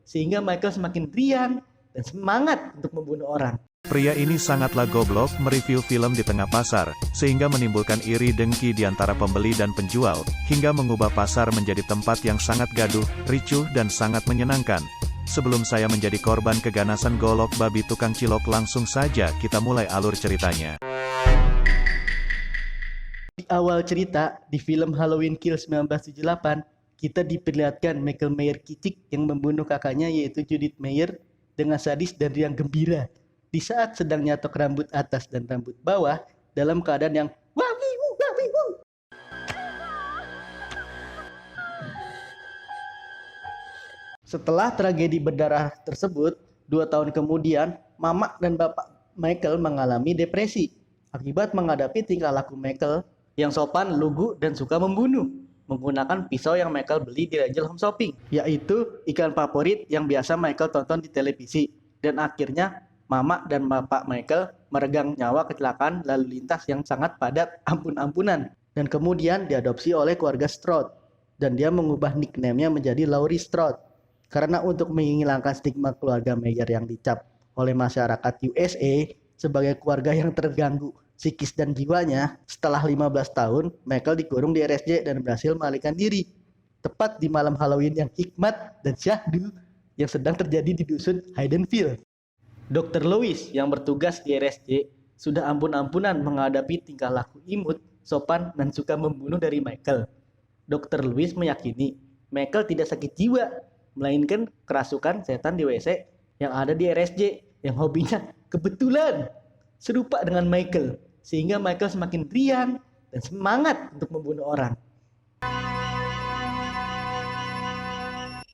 sehingga Michael semakin riang dan semangat untuk membunuh orang. Pria ini sangatlah goblok mereview film di tengah pasar, sehingga menimbulkan iri dengki di antara pembeli dan penjual, hingga mengubah pasar menjadi tempat yang sangat gaduh, ricuh dan sangat menyenangkan. Sebelum saya menjadi korban keganasan golok babi tukang cilok, langsung saja kita mulai alur ceritanya. Di awal cerita, di film Halloween Kills 1978, kita diperlihatkan Michael Meyer Kicik yang membunuh kakaknya yaitu Judith Meyer dengan sadis dan riang gembira. Di saat sedang nyatok rambut atas dan rambut bawah dalam keadaan yang wawiwu wawiwu. Setelah tragedi berdarah tersebut, 2 tahun kemudian, Mama dan Bapak Michael mengalami depresi akibat menghadapi tingkah laku Michael yang sopan, lugu, dan suka membunuh menggunakan pisau yang Michael beli di Angel Home Shopping, yaitu ikan favorit yang biasa Michael tonton di televisi. Dan akhirnya Mama dan Bapak Michael meregang nyawa kecelakaan lalu lintas yang sangat padat ampun-ampunan, dan kemudian diadopsi oleh keluarga Strode, dan dia mengubah nickname-nya menjadi Laurie Strode. Karena untuk menghilangkan stigma keluarga Meyer yang dicap oleh masyarakat USA sebagai keluarga yang terganggu psikis dan jiwanya, setelah 15 tahun Michael dikurung di RSJ dan berhasil melarikan diri. Tepat di malam Halloween yang hikmat dan syahdu yang sedang terjadi di dusun Haydenville. Dr. Louis yang bertugas di RSJ sudah ampun-ampunan menghadapi tingkah laku imut, sopan, dan suka membunuh dari Michael. Dr. Louis meyakini Michael tidak sakit jiwa, melainkan kerasukan setan di WC yang ada di RSJ yang hobinya kebetulan serupa dengan Michael, sehingga Michael semakin riang dan semangat untuk membunuh orang.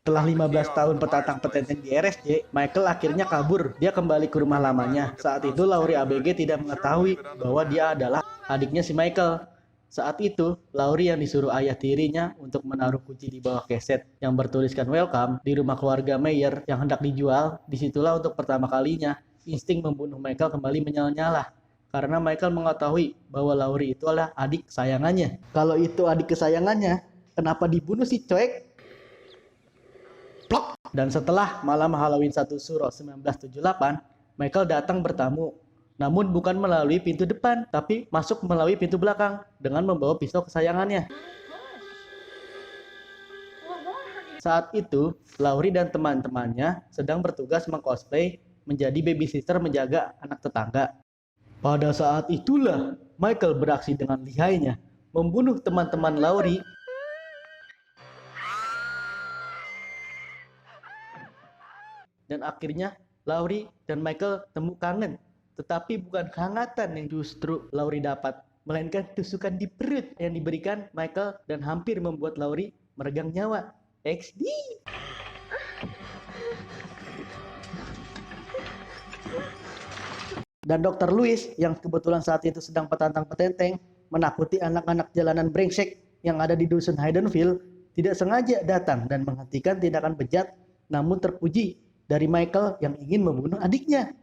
Setelah 15 tahun petatang-petenteng di RSJ, Michael akhirnya kabur. Dia kembali ke rumah lamanya. Saat itu Laurie ABG tidak mengetahui bahwa dia adalah adiknya si Michael. Saat itu, Laurie yang disuruh ayah tirinya untuk menaruh kunci di bawah keset yang bertuliskan welcome di rumah keluarga Meyer yang hendak dijual. Disitulah untuk pertama kalinya insting membunuh Michael kembali menyala-nyala. Karena Michael mengetahui bahwa Laurie itu adalah adik kesayangannya. Kalau itu adik kesayangannya, kenapa dibunuh si cuek? Plok. Dan setelah malam Halloween 1 Suro 1978, Michael datang bertamu. Namun bukan melalui pintu depan, tapi masuk melalui pintu belakang dengan membawa pisau kesayangannya. Saat itu, Laurie dan teman-temannya sedang bertugas mengcosplay menjadi babysitter menjaga anak tetangga. Pada saat itulah, Michael beraksi dengan lihainya, membunuh teman-teman Laurie. Dan akhirnya Laurie dan Michael temu kangen. Tetapi bukan kehangatan yang justru Laurie dapat, melainkan tusukan di perut yang diberikan Michael dan hampir membuat Laurie meregang nyawa. XD. Dan Dr. Louis yang kebetulan saat itu sedang petantang-petenteng menakuti anak-anak jalanan brengsek yang ada di dusun Haydenville, tidak sengaja datang dan menghentikan tindakan bejat namun terpuji dari Michael yang ingin membunuh adiknya.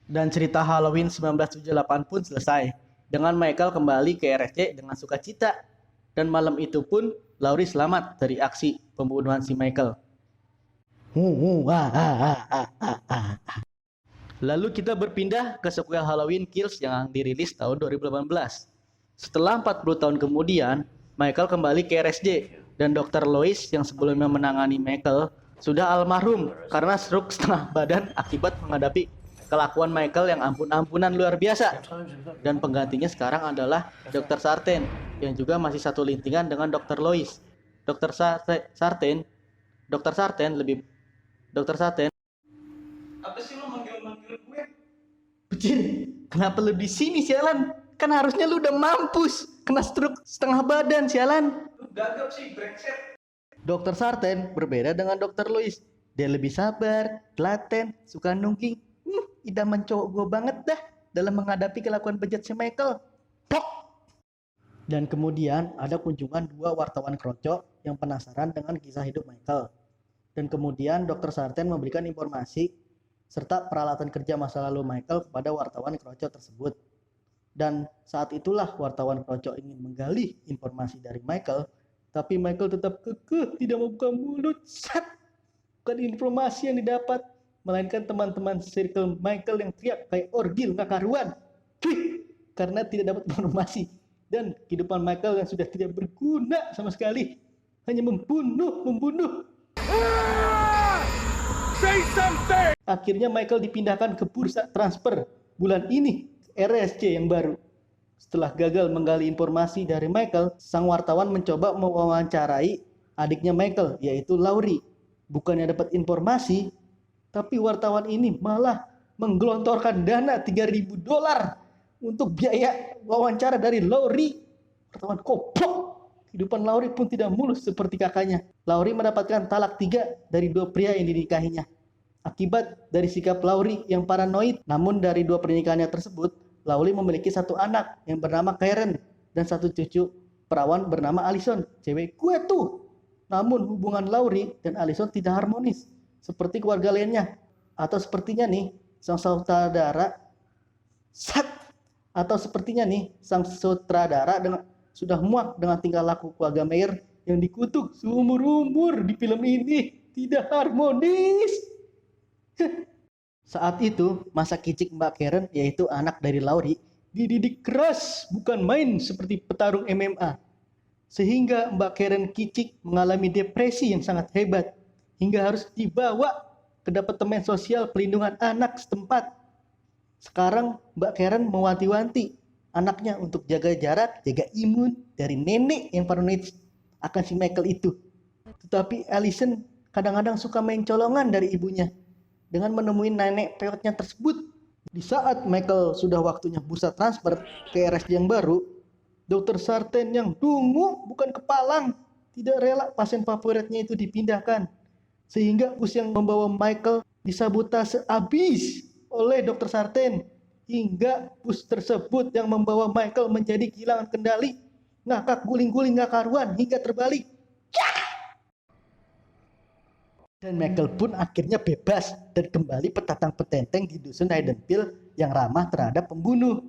Dan cerita Halloween 1978 pun selesai dengan Michael kembali ke RSJ dengan sukacita. Dan malam itu pun Laurie selamat dari aksi pembunuhan si Michael. Lalu kita berpindah ke sequel Halloween Kills yang dirilis tahun 2018. Setelah 40 tahun kemudian, Michael kembali ke RSJ dan Dr. Louis yang sebelumnya menangani Michael sudah almarhum karena stroke setengah badan akibat menghadapi kelakuan Michael yang ampun-ampunan luar biasa. Dan penggantinya sekarang adalah Dr. Sartain yang juga masih satu lintingan dengan Dr. Louis. Dr. Sartain apa sih lo manggil-manggil gue? Bucin, kenapa lu di sini sialan? Kan harusnya lu udah mampus, kena stroke setengah badan sialan. Lu gagap sih brengsek. Dr. Sartain berbeda dengan Dr. Louis. Dia lebih sabar, telaten, suka nungging. Idaman cowok gue banget dah dalam menghadapi kelakuan bejat si Michael. Pok. Dan kemudian ada kunjungan 2 wartawan kroco yang penasaran dengan kisah hidup Michael. Dan kemudian Dr. Sartain memberikan informasi serta peralatan kerja masa lalu Michael kepada wartawan kroco tersebut. Dan saat itulah wartawan keroncong ingin menggali informasi dari Michael, tapi Michael tetap kekeh tidak mau buka mulut. Bukan informasi yang didapat, melainkan teman-teman circle Michael yang teriak kayak orgil nggak karuan. Karena tidak dapat informasi. Dan kehidupan Michael yang sudah tidak berguna sama sekali, hanya membunuh. Say something! Akhirnya Michael dipindahkan ke bursa transfer bulan ini ke RSC yang baru. Setelah gagal menggali informasi dari Michael, sang wartawan mencoba mewawancarai adiknya Michael, yaitu Laurie. Bukannya dapat informasi, tapi wartawan ini malah menggelontorkan dana $3.000 untuk biaya wawancara dari Laurie. Wartawan goblok. Kehidupan Laurie pun tidak mulus seperti kakaknya. Laurie mendapatkan talak 3 dari 2 pria yang dinikahinya. Akibat dari sikap Laurie yang paranoid, namun dari 2 pernikahannya tersebut, Laurie memiliki 1 anak yang bernama Karen dan 1 cucu perawan bernama Allison. Cewek gue tuh. Namun hubungan Laurie dan Allison tidak harmonis seperti keluarga lainnya. Atau sepertinya nih, sang sutradara sudah muak dengan tingkah laku keluarga Meyer yang dikutuk seumur-umur di film ini. Tidak harmonis. Saat itu, masa kicik Mbak Karen, yaitu anak dari Laurie, dididik keras, bukan main seperti petarung MMA. Sehingga Mbak Karen kicik mengalami depresi yang sangat hebat, hingga harus dibawa ke Departemen Sosial Pelindungan Anak setempat. Sekarang Mbak Karen mewanti-wanti anaknya untuk jaga jarak, jaga imun dari nenek yang paranoid akan si Michael itu. Tetapi Allison kadang-kadang suka main colongan dari ibunya dengan menemui nenek peotnya tersebut. Di saat Michael sudah waktunya bursa transfer ke RSJ yang baru, Dr. Sartain yang dungu bukan kepalang tidak rela pasien favoritnya itu dipindahkan. Sehingga bus yang membawa Michael disabotase habis oleh Dr. Sartain. Hingga bus tersebut yang membawa Michael menjadi kehilangan kendali. Ngakak guling-guling gak karuan hingga terbalik. Dan Michael pun akhirnya bebas dan kembali petatang petenteng di dusun Haydonville yang ramah terhadap pembunuh.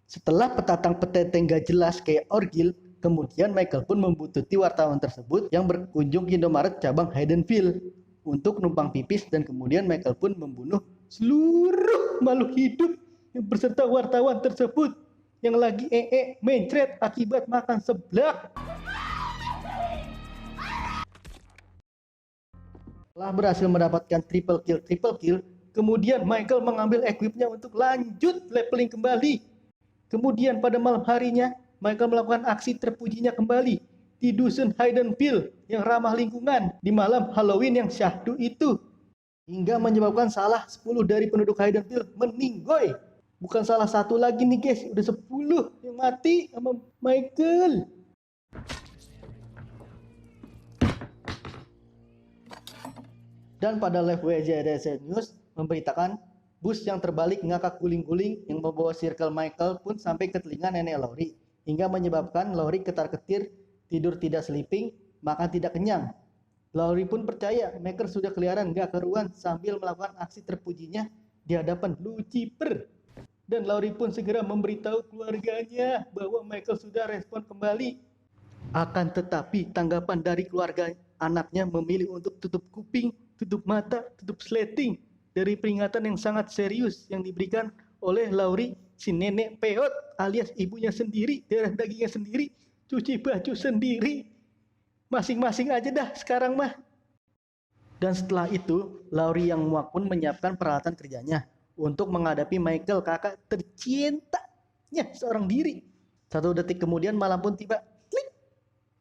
Setelah petatang petenteng gak jelas kayak orgil, kemudian Michael pun membututi wartawan tersebut yang berkunjung ke Indomaret cabang Haydonville untuk numpang pipis, dan kemudian Michael pun membunuh seluruh makhluk hidup yang berserta wartawan tersebut yang lagi mencret akibat makan seblak. Setelah berhasil mendapatkan triple kill, kemudian Michael mengambil equipnya untuk lanjut leveling kembali. Kemudian pada malam harinya, Michael melakukan aksi terpujinya kembali di dusun Haydonville yang ramah lingkungan di malam Halloween yang syahdu itu. Hingga menyebabkan salah 10 dari penduduk Haydonville meninggoy. Bukan salah satu lagi nih guys, udah 10 yang mati sama Michael. Dan pada live WJRC News memberitakan bus yang terbalik ngakak guling-guling yang membawa circle Michael pun sampai ke telinga nenek Laurie, hingga menyebabkan Laurie ketar-ketir, tidur tidak sleeping, makan tidak kenyang. Laurie pun percaya Michael sudah keliaran gak keruan sambil melakukan aksi terpujinya di hadapan Lucifer. Dan Laurie pun segera memberitahu keluarganya bahwa Michael sudah respon kembali. Akan tetapi tanggapan dari keluarga anaknya memilih untuk tutup kuping, tutup mata, tutup sleting dari peringatan yang sangat serius yang diberikan oleh Laurie, si nenek peot alias ibunya sendiri, darah dagingnya sendiri, cuci baju sendiri. Masing-masing aja dah sekarang mah. Dan setelah itu, Laurie yang muak pun menyiapkan peralatan kerjanya untuk menghadapi Michael, kakak tercintanya seorang diri. 1 detik kemudian malam pun tiba. Klik.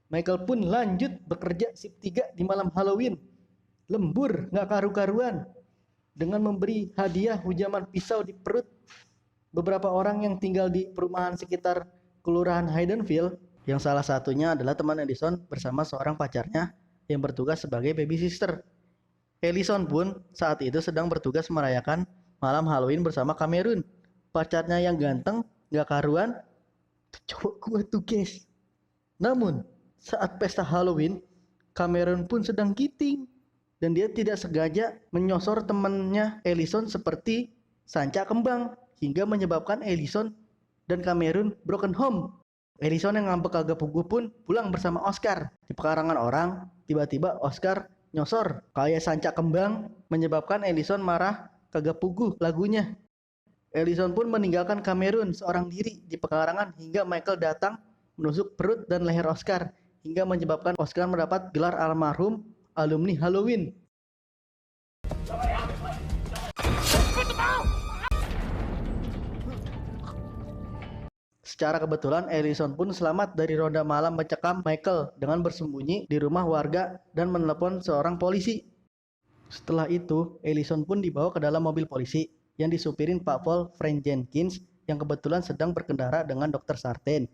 Michael pun lanjut bekerja shift 3 di malam Halloween. Lembur gak karu-karuan dengan memberi hadiah hujaman pisau di perut beberapa orang yang tinggal di perumahan sekitar Kelurahan Haydonville, yang salah satunya adalah teman Allison bersama seorang pacarnya yang bertugas sebagai baby sister. Allison pun saat itu sedang bertugas merayakan malam Halloween bersama Cameron, pacarnya yang ganteng gak karuan. Cowok gua tuh guys. Namun saat pesta Halloween, Cameron pun sedang giting dan dia tidak sengaja menyosor temannya Allison seperti sanca kembang, hingga menyebabkan Allison dan Cameron broken home. Ellison yang ngambek kagak puguh pun pulang bersama Oscar. Di pekarangan orang, tiba-tiba Oscar nyosor kayak sancak kembang, menyebabkan Ellison marah kagak puguh lagunya. Ellison pun meninggalkan Cameron seorang diri di pekarangan hingga Michael datang menusuk perut dan leher Oscar hingga menyebabkan Oscar mendapat gelar almarhum alumni Halloween. Secara kebetulan Ellison pun selamat dari ronda malam mencekam Michael dengan bersembunyi di rumah warga dan menelepon seorang polisi. Setelah itu, Ellison pun dibawa ke dalam mobil polisi yang disupirin Pak Paul Frank Jenkins yang kebetulan sedang berkendara dengan Dr. Sartain.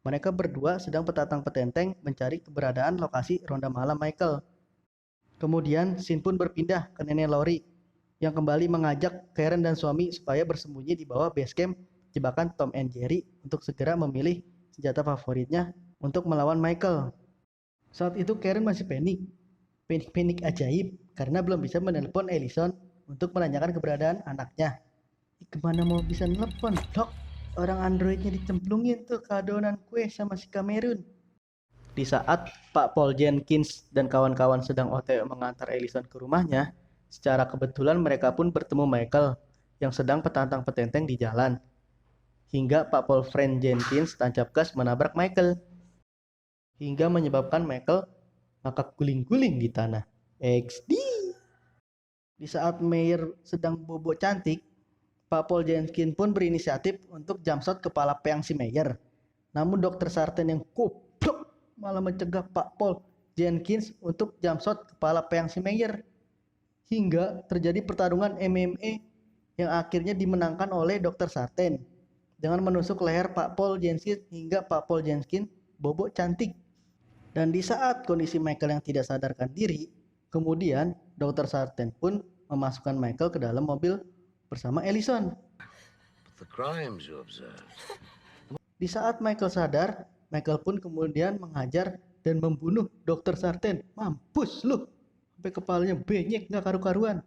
Mereka berdua sedang petatang-petenteng mencari keberadaan lokasi ronda malam Michael. Kemudian scene pun berpindah ke Nenek Laurie yang kembali mengajak Karen dan suami supaya bersembunyi di bawah base camp jebakan Tom and Jerry untuk segera memilih senjata favoritnya untuk melawan Michael. Saat itu Karen masih panik ajaib karena belum bisa menelpon Ellison untuk menanyakan keberadaan anaknya. Gimana mau bisa nelpon, Dok? Orang androidnya dicemplungin tuh ke adonan kue sama si Cameron. Di saat Pak Paul Jenkins dan kawan-kawan sedang OTW mengantar Ellison ke rumahnya, secara kebetulan mereka pun bertemu Michael yang sedang petantang-petenteng di jalan. Hingga Pak Paul Frank Jenkins tancap gas menabrak Michael, hingga menyebabkan Michael ngakak guling-guling di tanah. XD. Di saat Mayer sedang bobo cantik, Pak Paul Jenkins pun berinisiatif untuk jumpshot kepala peang si Mayer. Namun Dr. Sartain yang goblok malah mencegah Pak Paul Jenkins untuk jumpshot kepala peang si Mayer. Hingga terjadi pertarungan MMA yang akhirnya dimenangkan oleh Dr. Sartain dengan menusuk leher Pak Paul Jenkins hingga Pak Paul Jenkins bobo cantik. Dan di saat kondisi Michael yang tidak sadarkan diri, kemudian Dr. Sartain pun memasukkan Michael ke dalam mobil bersama Ellison. Di saat Michael sadar, Michael pun kemudian menghajar dan membunuh Dr. Sartain. Mampus lu, sampai kepalanya benyek gak karu-karuan.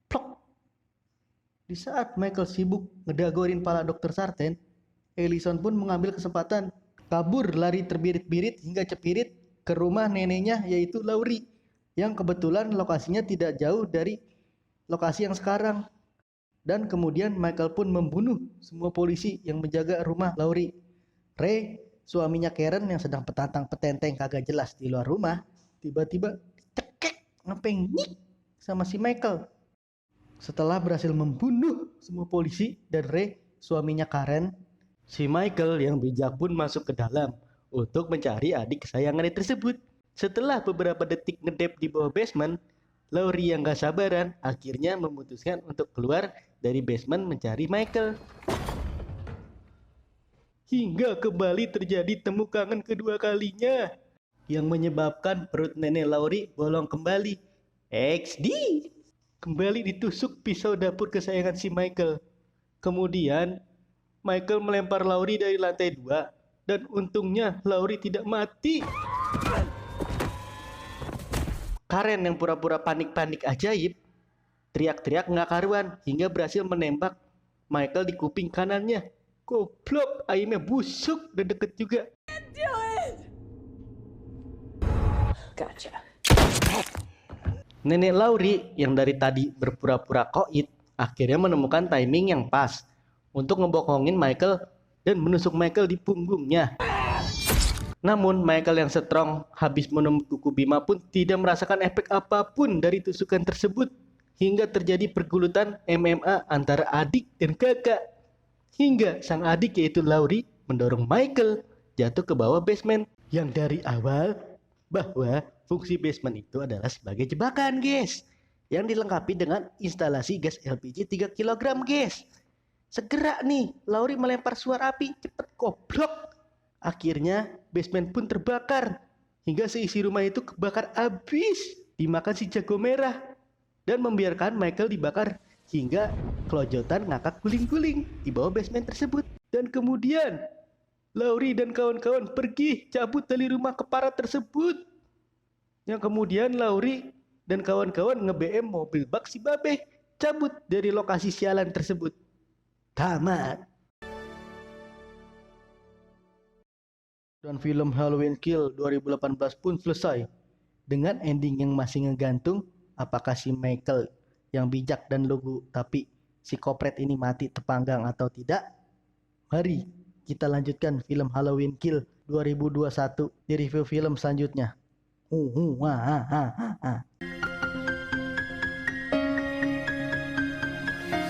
Plok. Di saat Michael sibuk ngedagorin pala Dr. Sartain, Ellison pun mengambil kesempatan kabur lari terbirit-birit hingga cepirit ke rumah neneknya yaitu Laurie, yang kebetulan lokasinya tidak jauh dari lokasi yang sekarang. Dan kemudian Michael pun membunuh semua polisi yang menjaga rumah Laurie. Ray, suaminya Karen yang sedang petantang-petenteng kagak jelas di luar rumah, tiba-tiba dicekek ngepengik sama si Michael. Setelah berhasil membunuh semua polisi dan Ray, suaminya Karen, si Michael yang bijak pun masuk ke dalam untuk mencari adik kesayangannya tersebut. Setelah beberapa detik ngedep di bawah basement, Laurie yang gak sabaran akhirnya memutuskan untuk keluar dari basement mencari Michael. Hingga kembali terjadi temu kangen kedua kalinya yang menyebabkan perut nenek Laurie bolong kembali. XD. Kembali ditusuk pisau dapur kesayangan si Michael. Kemudian Michael melempar Laurie dari lantai 2 dan untungnya Laurie tidak mati. Karen yang pura-pura panik-panik ajaib teriak-teriak nggak karuan hingga berhasil menembak Michael di kuping kanannya. Goblok, ayamnya busuk dan deket juga. Gotcha. Nenek Laurie yang dari tadi berpura-pura koit akhirnya menemukan timing yang pas untuk ngebohongin Michael dan menusuk Michael di punggungnya. Namun Michael yang strong habis minum kuku Bima pun tidak merasakan efek apapun dari tusukan tersebut hingga terjadi pergulutan MMA antara adik dan kakak. Hingga sang adik yaitu Laurie mendorong Michael jatuh ke bawah basement yang dari awal bahwa fungsi basement itu adalah sebagai jebakan guys, yang dilengkapi dengan instalasi gas LPG 3 kg guys. Segera nih Laurie melempar suar api, cepet goblok. Akhirnya basement pun terbakar hingga seisi rumah itu kebakar habis dimakan si jago merah dan membiarkan Michael dibakar hingga kelojotan ngakak guling-guling di bawah basement tersebut. Dan kemudian Laurie dan kawan-kawan pergi cabut dari rumah keparat tersebut. Yang kemudian Laurie dan kawan-kawan nge-BM mobil bak si Babe cabut dari lokasi sialan tersebut. Tamat. Dan film Halloween Kill 2018 pun selesai dengan ending yang masih ngegantung, apakah si Michael yang bijak dan lugu tapi si kopret ini mati terpanggang atau tidak. Mari kita lanjutkan film Halloween Kill 2021 di review film selanjutnya.